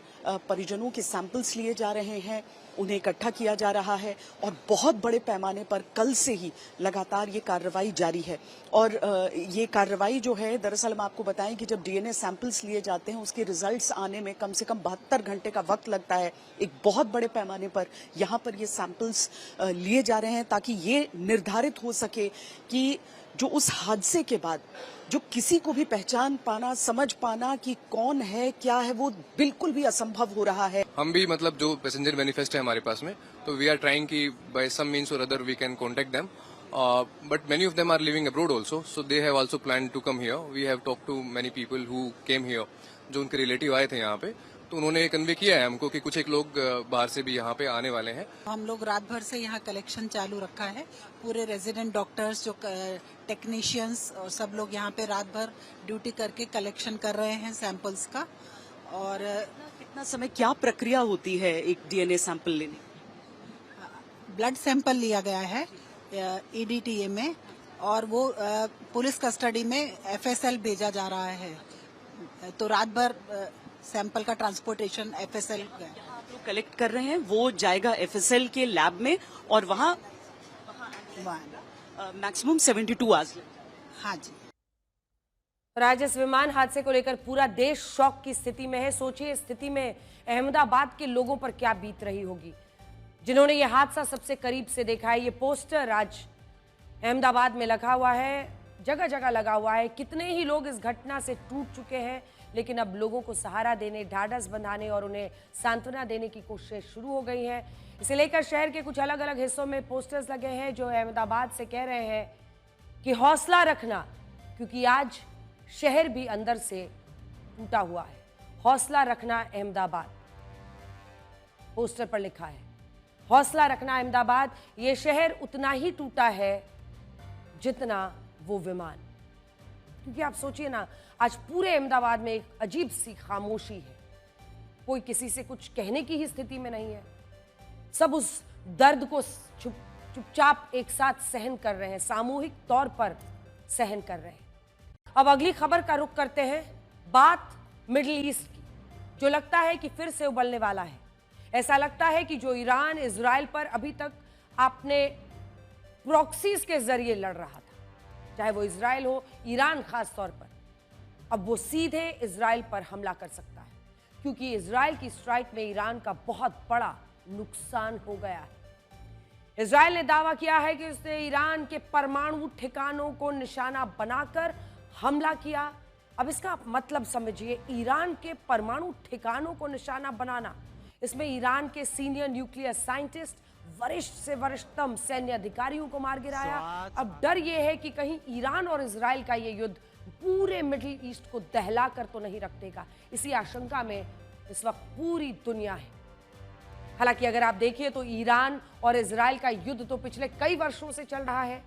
S6: परिजनों के सैंपल्स लिए जा रहे हैं, उन्हें इकट्ठा किया जा रहा है और बहुत बड़े पैमाने पर कल से ही लगातार ये कार्रवाई जारी है। और ये कार्रवाई जो है, दरअसल हम आपको बताएं कि जब डीएनए सैंपल्स लिए जाते हैं, उसके रिजल्ट्स आने में कम से कम 72 घंटे का वक्त लगता है। एक बहुत बड़े पैमाने पर यहाँ पर ये सैंपल्स लिए जा रहे हैं ताकि ये निर्धारित हो सके कि जो उस हादसे के बाद जो किसी को भी पहचान पाना, समझ पाना कि कौन है क्या है, वो बिल्कुल भी असंभव हो रहा है।
S7: हम भी मतलब जो पैसेंजर मैनिफेस्ट है हमारे पास में, तो वी आर ट्राइंग कि बाय सम मीन्स और other we can contact them, but many of them are living abroad also, so they have also plan to come here. We have talk to many people who came here, जो उनके relative आए थे यहाँ पे, तो उन्होंने convey किया है हमको कि कुछ एक लोग बाहर से भी यहाँ पे आने वाले हैं।
S8: हम लोग रात भर से यहाँ कलेक्शन चालू रखा है। पूरे रेजिडेंट डॉक्टर्स, जो टेक्नीशियंस और सब लोग यहाँ पे रात भर ड्यूटी करके कलेक्शन कर रहे हैं सैंपल्स का। और
S6: कितना समय, क्या प्रक्रिया होती है एक डीएनए सैंपल लेने?
S8: ब्लड सैंपल लिया गया है ईडीटीए में, और वो पुलिस कस्टडी में एफएसएल भेजा जा रहा है। तो रात भर सैंपल का ट्रांसपोर्टेशन एफएसएल
S6: आप लोग कलेक्ट कर रहे हैं, वो जाएगा एफएसएल के लैब में और वहाँ मैक्सिमम 72 आवर्स।
S8: हाँ जी।
S1: राजस, विमान हादसे को लेकर पूरा देश शॉक की स्थिति में है। सोचिए इस स्थिति में अहमदाबाद के लोगों पर क्या बीत रही होगी, जिन्होंने ये हादसा सबसे करीब से देखा है। ये पोस्टर आज अहमदाबाद में लगा हुआ है, जगह जगह लगा हुआ है। कितने ही लोग इस घटना से टूट चुके हैं, लेकिन अब लोगों को सहारा देने, ढाढ़स बंधाने और उन्हें सांत्वना देने की कोशिश शुरू हो गई है। इसे लेकर शहर के कुछ अलग अलग हिस्सों में पोस्टर्स लगे हैं जो अहमदाबाद से कह रहे हैं कि हौसला रखना, क्योंकि आज शहर भी अंदर से टूटा हुआ है। हौसला रखना अहमदाबाद, पोस्टर पर लिखा है। हौसला रखना अहमदाबाद, ये शहर उतना ही टूटा है जितना वो विमान। क्योंकि आप सोचिए ना, आज पूरे अहमदाबाद में एक अजीब सी खामोशी है। कोई किसी से कुछ कहने की ही स्थिति में नहीं है। सब उस दर्द को चुपचाप एक साथ सहन कर रहे हैं, सामूहिक तौर पर सहन कर रहे हैं। अब अगली खबर का रुख करते हैं। बात मिडिल ईस्ट की, जो लगता है कि फिर से उबलने वाला है। ऐसा लगता है कि जो ईरान इजराइल पर अभी तक आपने प्रॉक्सीज के जरिए लड़ रहा था, चाहे वो इजराइल हो, ईरान खास तौर पर, अब वो सीधे इजराइल पर हमला कर सकता है, क्योंकि इजराइल की स्ट्राइक में ईरान का बहुत बड़ा नुकसान हो गया है। इजराइल ने दावा किया है कि उसने ईरान के परमाणु ठिकानों को निशाना बनाकर हमला किया। अब इसका मतलब समझिए, ईरान के परमाणु ठिकानों को निशाना बनाना, इसमें ईरान के सीनियर न्यूक्लियर साइंटिस्ट, वरिष्ठ से वरिष्ठतम सैन्य अधिकारियों को मार गिराया। अब डर यह है कि कहीं ईरान और इजराइल का यह युद्ध पूरे मिडिल ईस्ट को दहला कर तो नहीं रख देगा। इसी आशंका में इस वक्त पूरी दुनिया है। हालांकि अगर आप देखिए तो ईरान और इजराइल का युद्ध तो पिछले कई वर्षों से चल रहा है,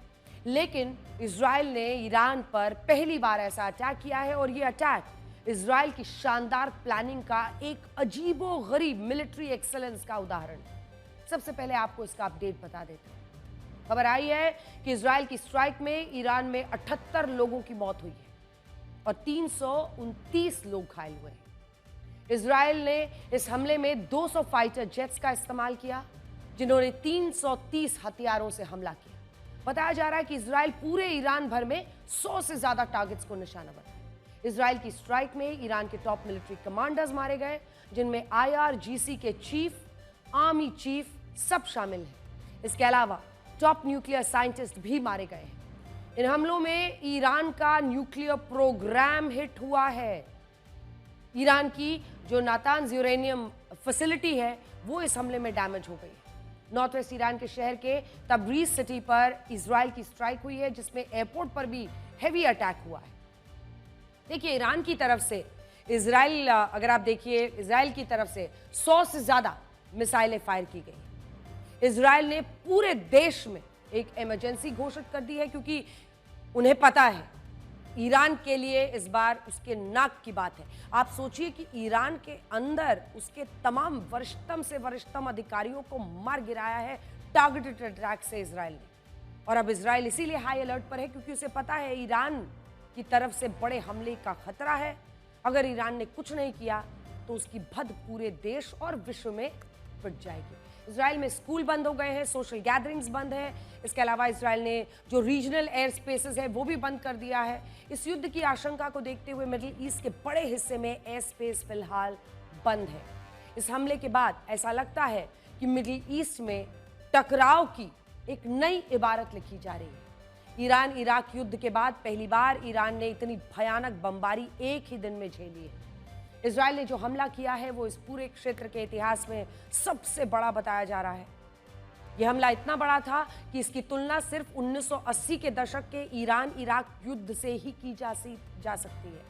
S1: लेकिन इजराइल ने ईरान पर पहली बार ऐसा अटैक किया है, और यह अटैक इजराइल की शानदार प्लानिंग का एक अजीबोगरीब मिलिट्री एक्सेलेंस का उदाहरण है। सबसे पहले आपको इसका अपडेट बता देते हैं। खबर आई है कि इजराइल की स्ट्राइक में ईरान में 78 लोगों की मौत हुई है और 329 लोग घायल हुए हैं। इजराइल ने इस हमले में 200 फाइटर जेट्स का इस्तेमाल किया, जिन्होंने 330 हथियारों से हमला किया। बताया जा रहा है कि इजराइल पूरे ईरान भर में 100 से ज्यादा टारगेट्स को निशाना बनाया। इजराइल की स्ट्राइक में ईरान के टॉप मिलिट्री कमांडर्स मारे गए, जिनमें IRGC के चीफ, आर्मी चीफ सब शामिल हैं। इसके अलावा टॉप न्यूक्लियर साइंटिस्ट भी मारे गए हैं। इन हमलों में ईरान का न्यूक्लियर प्रोग्राम हिट हुआ है। ईरान की जो नातांज यूरेनियम फैसिलिटी है वो इस हमले में डैमेज हो गई है। नॉर्थ वेस्ट ईरान के शहर के तबरीज सिटी पर इजराइल की स्ट्राइक हुई है, जिसमें एयरपोर्ट पर भी हेवी अटैक हुआ है। देखिए, ईरान की तरफ से इजराइल, अगर आप देखिए, इजराइल की तरफ से 100 से ज्यादा मिसाइलें फायर की गई। इजराइल ने पूरे देश में एक इमरजेंसी घोषित कर दी है, क्योंकि उन्हें पता है ईरान के लिए इस बार उसके नाक की बात है। आप सोचिए कि ईरान के अंदर उसके तमाम वरिष्ठतम से वरिष्ठतम अधिकारियों को मार गिराया है टारगेटेड अटैक से इजराइल ने। और अब इजराइल इसीलिए हाई अलर्ट पर है, क्योंकि उसे पता है ईरान की तरफ से बड़े हमले का खतरा है। अगर ईरान ने कुछ नहीं किया तो उसकी भद पूरे देश और विश्व में पिट जाएगी। इजराइल में स्कूल बंद हो गए हैं, सोशल गैदरिंग्स बंद है। इसके अलावा इजराइल ने जो रीजनल एयर स्पेसेस है वो भी बंद कर दिया है। इस युद्ध की आशंका को देखते हुए मिडिल ईस्ट के बड़े हिस्से में एयर स्पेस फिलहाल बंद है। इस हमले के बाद ऐसा लगता है कि मिडिल ईस्ट में टकराव की एक नई इबारत लिखी जा रही है। ईरान इराक युद्ध के बाद पहली बार ईरान ने इतनी भयानक बमबारी एक ही दिन में झेली है। इजराइल ने जो हमला किया है वो इस पूरे क्षेत्र के इतिहास में सबसे बड़ा बताया जा रहा है। यह हमला इतना बड़ा था कि इसकी तुलना सिर्फ 1980 के दशक के ईरान इराक युद्ध से ही की जा सकती है।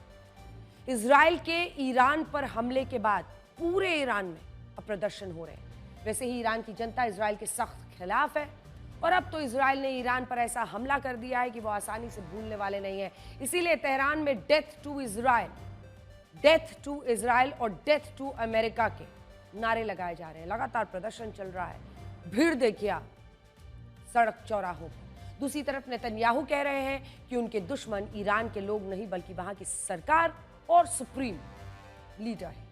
S1: इजराइल के ईरान पर हमले के बाद पूरे ईरान में अब प्रदर्शन हो रहे हैं। वैसे ही ईरान की जनता इजराइल के सख्त खिलाफ है, और अब तो इजराइल ने ईरान पर ऐसा हमला कर दिया है कि वो आसानी से भूलने वाले नहीं है। इसीलिए तेहरान में डेथ टू इजराइल और डेथ टू अमेरिका के नारे लगाए जा रहे हैं। लगातार प्रदर्शन चल रहा है, भीड़ देखिए आप सड़क चौराहों पर। दूसरी तरफ नेतन्याहू कह रहे हैं कि उनके दुश्मन ईरान के लोग नहीं बल्कि वहां की सरकार और सुप्रीम लीडर है।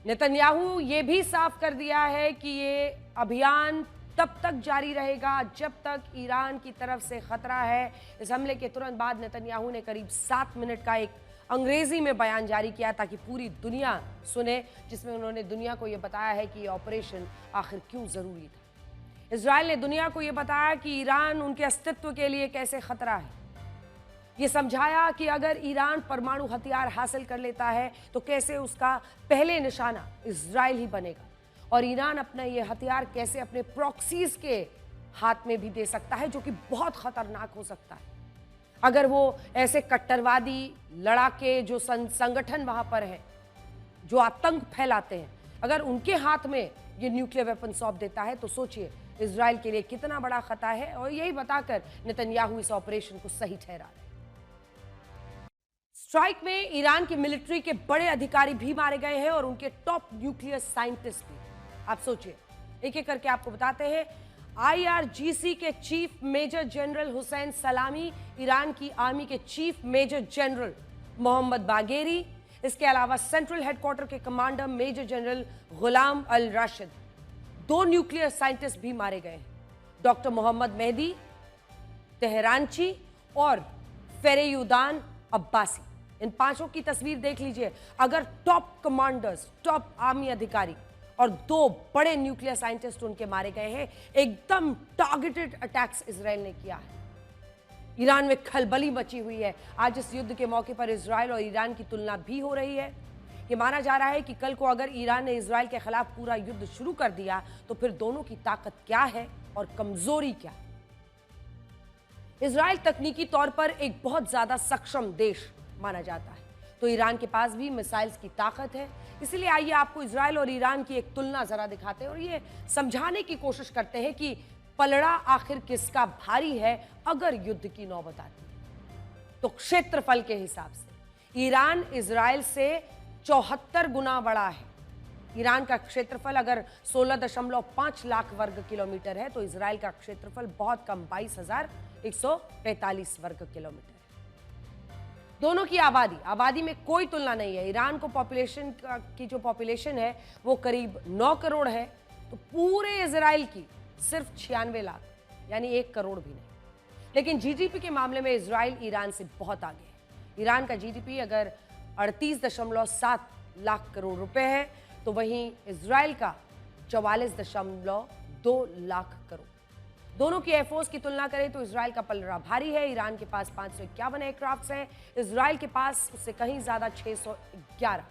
S1: नेतन्याहू ये भी साफ कर दिया है कि ये अभियान तब तक जारी रहेगा जब तक ईरान की तरफ से खतरा है। इस हमले के तुरंत बाद नेतन्याहू ने करीब 7 मिनट का एक अंग्रेजी में बयान जारी किया ताकि पूरी दुनिया सुने, जिसमें उन्होंने दुनिया को यह बताया है कि यह ऑपरेशन आखिर क्यों जरूरी था। इजराइल ने दुनिया को यह बताया कि ईरान उनके अस्तित्व के लिए कैसे खतरा है। यह समझाया कि अगर ईरान परमाणु हथियार हासिल कर लेता है तो कैसे उसका पहले निशाना इजराइल ही बनेगा, और ईरान अपना यह हथियार कैसे अपने प्रॉक्सीज के हाथ में भी दे सकता है, जो कि बहुत खतरनाक हो सकता है। अगर वो ऐसे कट्टरवादी लड़ाके जो संगठन वहां पर है, जो आतंक फैलाते हैं, अगर उनके हाथ में ये न्यूक्लियर वेपन सौंप देता है तो सोचिए इजराइल के लिए कितना बड़ा खतरा है। और यही बताकर नेतन्याहू इस ऑपरेशन को सही ठहरा रहे हैं। स्ट्राइक में ईरान की मिलिट्री के बड़े अधिकारी भी मारे गए हैं और उनके टॉप न्यूक्लियर साइंटिस्ट भी। आप सोचिए, एक एक करके आपको बताते हैं। IRGC के चीफ मेजर जनरल हुसैन सलामी, ईरान की आर्मी के chief major general Mohammad Bagheri, इसके अलावा सेंट्रल हेडक्वार्टर के commander major general Ghulam Al Rashid. 2 nuclear scientist भी मारे गए हैं, डॉक्टर मोहम्मद मेहदी तेहरानची और फेरेयुदान अब्बासी। इन 5 की तस्वीर देख लीजिए। अगर टॉप कमांडर्स, टॉप आर्मी अधिकारी और 2 बड़े न्यूक्लियर साइंटिस्ट उनके मारे गए हैं, एकदम टारगेटेड अटैक्स इजराइल ने किया है। ईरान में खलबली मची हुई है। आज इस युद्ध के मौके पर इजराइल और ईरान की तुलना भी हो रही है। ये माना जा रहा है कि कल को अगर ईरान ने इजराइल के खिलाफ पूरा युद्ध शुरू कर दिया तो फिर दोनों की ताकत क्या है और कमजोरी क्या। इजराइल तकनीकी तौर पर एक बहुत ज्यादा सक्षम देश माना जाता है, तो ईरान के पास भी मिसाइल्स की ताकत है। इसलिए आइए आपको इजराइल और ईरान की एक तुलना जरा दिखाते हैं और ये समझाने की कोशिश करते हैं कि पलड़ा आखिर किसका भारी है। अगर युद्ध की नौबत आती है तो क्षेत्रफल के हिसाब से ईरान इजराइल से 74 गुना बड़ा है। ईरान का क्षेत्रफल अगर 16.5 लाख वर्ग किलोमीटर है तो इजराइल का क्षेत्रफल बहुत कम 22,145 वर्ग किलोमीटर। दोनों की आबादी में कोई तुलना नहीं है। ईरान को पॉपुलेशन की जो पॉपुलेशन है वो करीब 9 करोड़ है, तो पूरे इजराइल की सिर्फ 96 लाख, यानी 1 करोड़ भी नहीं। लेकिन जीडीपी के मामले में इजराइल ईरान से बहुत आगे है। ईरान का जीडीपी अगर 38.7 लाख करोड़ रुपए है तो वहीं इजराइल का 44.2 लाख करोड़। दोनों की एयरफोर्स की तुलना करें तो इजराइल का पलड़ा भारी है। ईरान के पास 551 एयरक्राफ्ट्स हैं, इजराइल के पास उससे कहीं ज्यादा 611,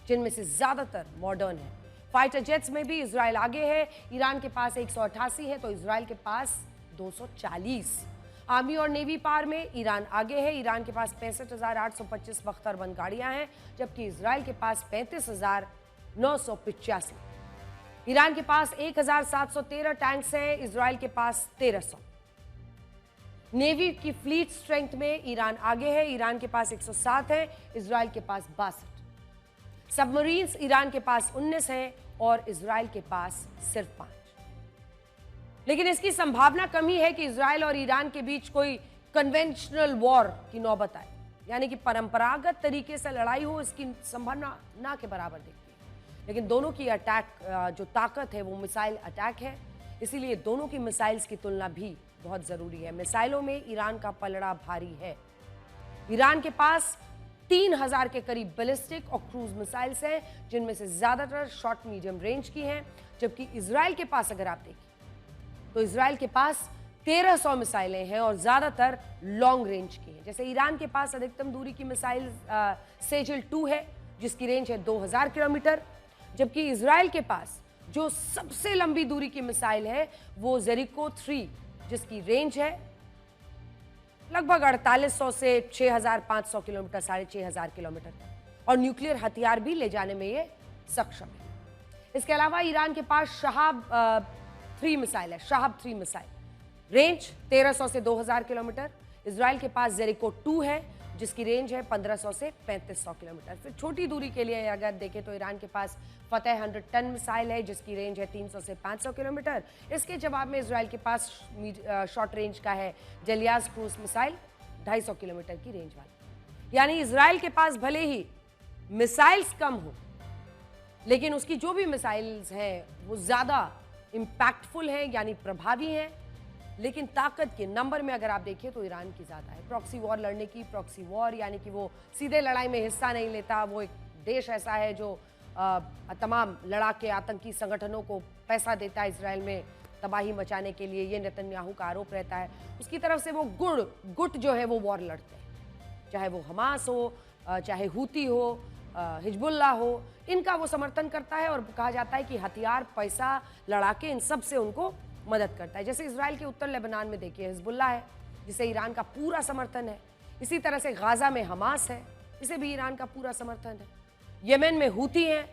S1: जिनमें से ज्यादातर मॉडर्न है। फाइटर जेट्स में भी इजराइल आगे है, ईरान के पास 188 है तो इजराइल के पास 240। आर्मी और नेवी पावर में ईरान आगे है, ईरान के पास 65,825 बख्तर-बंद गाड़ियां हैं, जबकि इजराइल के पास 35,985। ईरान के पास 1,713 टैंक्स हैं, इजराइल के पास 1,300। नेवी की फ्लीट स्ट्रेंथ में ईरान आगे है, ईरान के पास 107 है, इजराइल के पास 62। सबमरीन्स ईरान के पास 19 हैं और इजराइल के पास सिर्फ 5। लेकिन इसकी संभावना कम ही है कि इजराइल और ईरान के बीच कोई कन्वेंशनल वॉर की नौबत आए, यानी कि परंपरागत तरीके से लड़ाई हो, इसकी संभावना ना के बराबर दिखती है। लेकिन दोनों की अटैक जो ताकत है वो मिसाइल अटैक है, इसीलिए दोनों की मिसाइल्स की तुलना भी बहुत जरूरी है। मिसाइलों में ईरान का पलड़ा भारी है। ईरान के पास 3,000 के करीब बैलिस्टिक और क्रूज मिसाइल्स हैं, जिनमें से ज्यादातर शॉर्ट मीडियम रेंज की हैं, जबकि इजराइल के पास अगर आप देखें तो इजराइल के पास 1,300 मिसाइलें हैं और ज्यादातर लॉन्ग रेंज की हैं। जैसे ईरान के पास अधिकतम दूरी की मिसाइल सेजल 2 है, जिसकी रेंज है 2,000 किलोमीटर, जबकि इजराइल के पास जो सबसे लंबी दूरी की मिसाइल है वो जेरिको 3, जिसकी रेंज है लगभग 4,800 से 6,500 किलोमीटर, 6,500 किलोमीटर, और न्यूक्लियर हथियार भी ले जाने में ये सक्षम है। इसके अलावा ईरान के पास शहाब 3 मिसाइल है, शहाब 3 मिसाइल, रेंज 1,300 से 2,000 किलोमीटर। इजराइल के पास जेरिको 2 है, जिसकी रेंज है 1,500 से 3,500 किलोमीटर। फिर छोटी दूरी के लिए अगर देखें तो ईरान के पास फतेह 110 मिसाइल है, जिसकी रेंज है 300 से 500 किलोमीटर। इसके जवाब में इजराइल के पास शॉर्ट रेंज का है जलियाज क्रूज मिसाइल 250 किलोमीटर की रेंज वाली। यानी इजराइल के पास भले ही मिसाइल्स कम हो, लेकिन उसकी जो भी मिसाइल्स हैं वो ज़्यादा इम्पैक्टफुल हैं, यानी प्रभावी हैं। लेकिन ताकत के नंबर में अगर आप देखिए तो ईरान की ज़्यादा है। प्रॉक्सी वॉर लड़ने की, प्रॉक्सी वॉर यानी कि वो सीधे लड़ाई में हिस्सा नहीं लेता, वो एक देश ऐसा है जो तमाम लड़ाके आतंकी संगठनों को पैसा देता है इसराइल में तबाही मचाने के लिए, ये नेतन्याहू का आरोप रहता है। उसकी तरफ से वो गुट जो है वो वॉर लड़ते हैं, चाहे वो हमास हो, चाहे हूती हो, हिजबुल्लाह हो, इनका वो समर्थन करता है और कहा जाता है कि हथियार, पैसा, लड़ाके, इन सब से उनको मदद करता है। जैसे इजराइल के उत्तर लेबनान में देखिए हिजबुल्लाह है, जिसे ईरान का पूरा समर्थन है। इसी तरह से गाजा में हमास है, इसे भी ईरान का पूरा समर्थन है। येमेन में हूती हैं,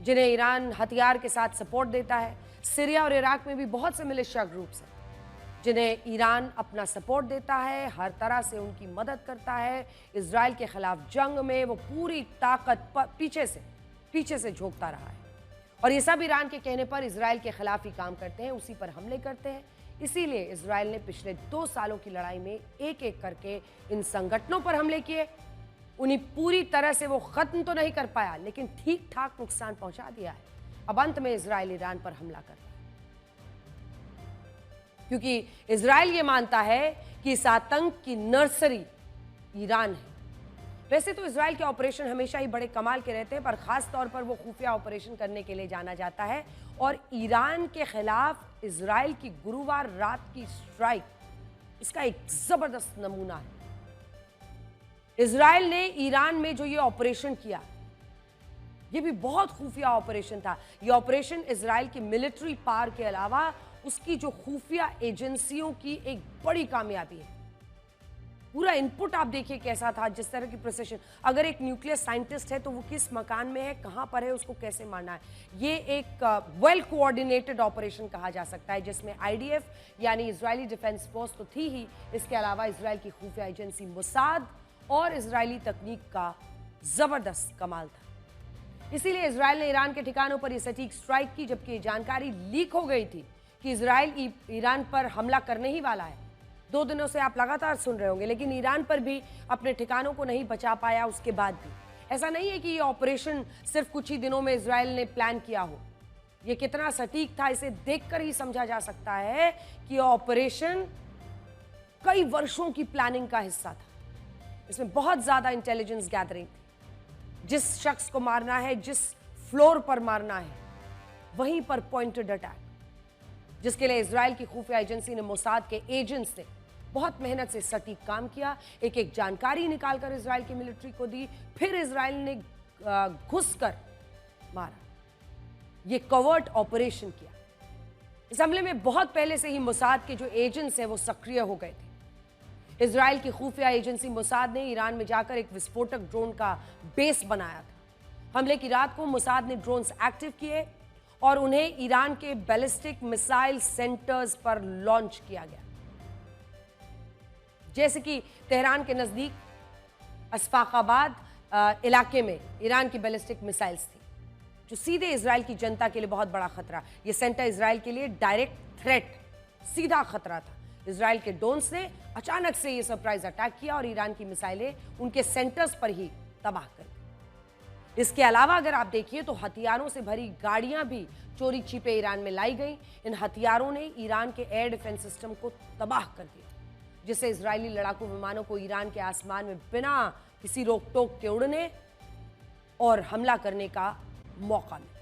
S1: जिन्हें ईरान हथियार के साथ सपोर्ट देता है। सीरिया और इराक में भी बहुत से मिलिशिया ग्रुप्स हैं जिन्हें ईरान अपना सपोर्ट देता है, हर तरह से उनकी मदद करता है। इजराइल के खिलाफ जंग में वो पूरी ताकत पीछे से झोंकता रहा है, और ये सब ईरान के कहने पर इजराइल के खिलाफ ही काम करते हैं, उसी पर हमले करते हैं। इसीलिए इजराइल ने पिछले 2 सालों की लड़ाई में एक एक करके इन संगठनों पर हमले किए। उन्हें पूरी तरह से वो खत्म तो नहीं कर पाया, लेकिन ठीक ठाक नुकसान पहुंचा दिया है। अब अंत में इजराइल ईरान पर हमला कर रहा है, क्योंकि इजराइल ये मानता है कि इस आतंक की नर्सरी ईरान है। वैसे तो इजराइल के ऑपरेशन हमेशा ही बड़े कमाल के रहते हैं, पर खास तौर पर वो खुफिया ऑपरेशन करने के लिए जाना जाता है। और ईरान के खिलाफ इजराइल की गुरुवार रात की स्ट्राइक इसका एक जबरदस्त नमूना है। इजराइल ने ईरान में जो ये ऑपरेशन किया, ये भी बहुत खुफिया ऑपरेशन था। ये ऑपरेशन इजराइल की मिलिट्री पावर के अलावा उसकी जो खुफिया एजेंसियों की एक बड़ी कामयाबी है। पूरा इनपुट आप देखिए कैसा था, जिस तरह की प्रिसिशन। अगर एक न्यूक्लियर साइंटिस्ट है तो वो किस मकान में है, कहां पर है, उसको कैसे मारना है, ये एक वेल कोऑर्डिनेटेड ऑपरेशन कहा जा सकता है, जिसमें आईडीएफ यानी इजरायली डिफेंस फोर्स तो थी ही, इसके अलावा इजराइल की खुफिया एजेंसी मोसाद और इजरायली तकनीक का जबरदस्त कमाल था। इसीलिए इजराइल ने ईरान के ठिकानों पर यह सटीक स्ट्राइक की, जबकि ये जानकारी लीक हो गई थी कि इजराइल ईरान पर हमला करने ही वाला है। 2 दिनों से आप लगातार सुन रहे होंगे, लेकिन ईरान पर भी अपने ठिकानों को नहीं बचा पाया। उसके बाद भी ऐसा नहीं है कि ये ऑपरेशन सिर्फ कुछ ही दिनों में इजराइल ने प्लान किया हो। ये कितना सटीक था, इसे देखकर ही समझा जा सकता है कि ऑपरेशन कई वर्षों की प्लानिंग का हिस्सा था। इसमें बहुत ज्यादा इंटेलिजेंस गैदरिंग थी। जिस शख्स को मारना है, जिस फ्लोर पर मारना है, वहीं पर पॉइंटेड अटैक, जिसके लिए इजराइल की खुफिया एजेंसी ने, मोसाद के एजेंट्स ने बहुत मेहनत से सटीक काम किया। एक एक जानकारी निकालकर इजराइल की मिलिट्री को दी, फिर इजराइल ने घुसकर मारा। ये कवर्ट ऑपरेशन किया। इस हमले में बहुत पहले से ही मोसाद के जो एजेंट्स हैं वो सक्रिय हो गए थे। इजराइल की खुफिया एजेंसी मोसाद ने ईरान में जाकर एक विस्फोटक ड्रोन का बेस बनाया था। हमले की रात को मोसाद ने ड्रोन्स एक्टिव किए और उन्हें ईरान के बैलिस्टिक मिसाइल सेंटर्स पर लॉन्च किया गया, जैसे कि तेहरान के नजदीक अस्फाकाबाद इलाके में ईरान की बैलिस्टिक मिसाइल्स थी, जो सीधे इजराइल की जनता के लिए बहुत बड़ा खतरा। यह सेंटर इजराइल के लिए डायरेक्ट थ्रेट, सीधा खतरा था। इजराइल के ड्रोन्स ने अचानक से यह सरप्राइज अटैक किया और ईरान की मिसाइलें उनके सेंटर्स पर ही तबाह कर दी। इसके अलावा अगर आप देखिए तो हथियारों से भरी गाड़ियां भी चोरी छिपे ईरान में लाई गई। इन हथियारों ने ईरान के एयर डिफेंस सिस्टम को तबाह कर दिया, जिससे इजरायली लड़ाकू विमानों को ईरान के आसमान में बिना किसी रोक टोक के उड़ने और हमला करने का मौका मिला।